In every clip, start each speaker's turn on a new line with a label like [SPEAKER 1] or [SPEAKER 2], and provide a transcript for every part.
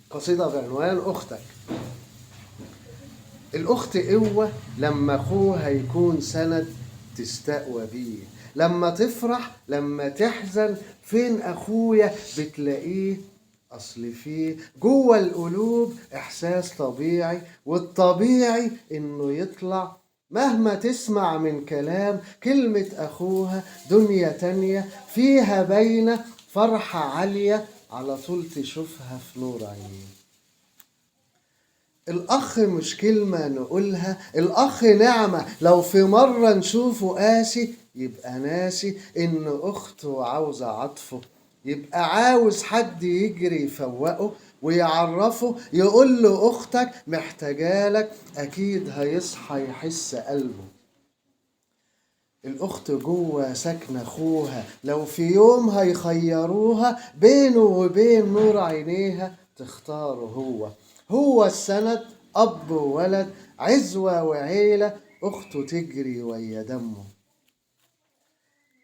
[SPEAKER 1] قصيدة بعنوان أختك. الأخت قوة لما أخوها يكون سند تستقوى بيه، لما تفرح لما تحزن فين أخويا بتلاقيه، أصل فيه جوه القلوب إحساس طبيعي، والطبيعي إنه يطلع مهما تسمع من كلام كلمة أخوها دنيا تانية فيها باينة فرحة عالية على طول تشوفها في نور عينيه. الأخ مش كلمة نقولها، الأخ نعمة لو في مرة نشوفه قاسي يبقى ناسي إن أخته عاوزة عطفه، يبقى عاوز حد يجري يفوقه ويعرفه، يقول له أختك محتاجالك أكيد هيصحى يحس قلبه. الأخت جوه سكن أخوها لو في يوم هيخيروها بينه وبين نور عينيها تختاره هو السند، أب وولد عزوة وعيلة أخته تجري ويا دمه.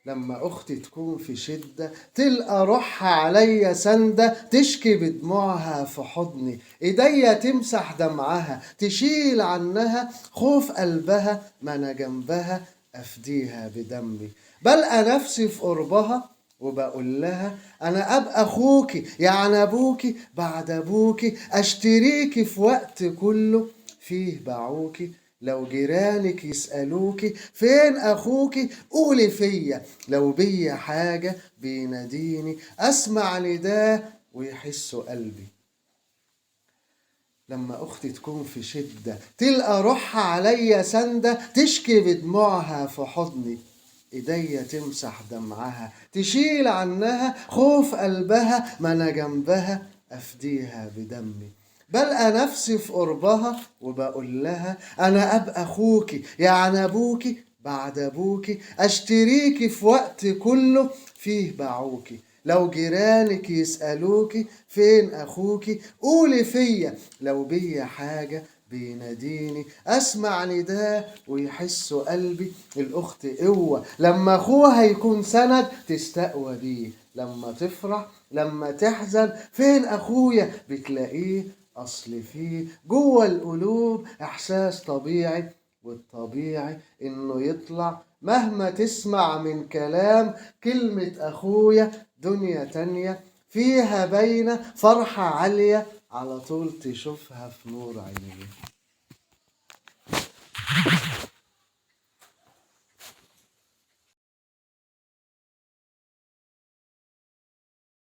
[SPEAKER 1] لما أختي تكون في شدة تلقى روحها عليا سندة، تشكي بدموعها في حضني إيديا تمسح دمعها، تشيل عنها خوف قلبها ما أنا جنبها أفديها بدمي. بلقى نفسي في قربها وبقول لها أنا أبقى أخوكي يعني أبوكي بعد أبوكي، أشتريكي في وقت كله فيه باعوكي، لو جيرانك يسألوكي فين أخوكي قولي فيا، لو بيا حاجة بيناديني أسمع نداه ويحسوا قلبي. لما أختي تكون في شدة تلقى روحها عليا سندة، تشكي بدموعها في حضني إيديا تمسح دمعها، تشيل عنها خوف قلبها ما أنا جنبها أفديها بدمي. بلقى نفسي في قربها وبقول لها أنا أبقى أخوكي يعني أبوكي بعد أبوكي، أشتريكي في وقت كله فيه باعوكي، لو جيرانك يسألوكي فين أخوكي قولي فيا، لو بيا حاجة بيناديني أسمع نداه ويحسوا قلبي. الأخت قوة لما أخوها يكون سند تستقوى بيه، لما تفرح لما تحزن فين أخويا بتلاقيه، أصل فيه جوه القلوب إحساس طبيعي، والطبيعي إنه يطلع مهما تسمع من كلام كلمة أخويا دنيا تانية فيها باينة فرحة عالية على طول تشوفها في نور عينيه.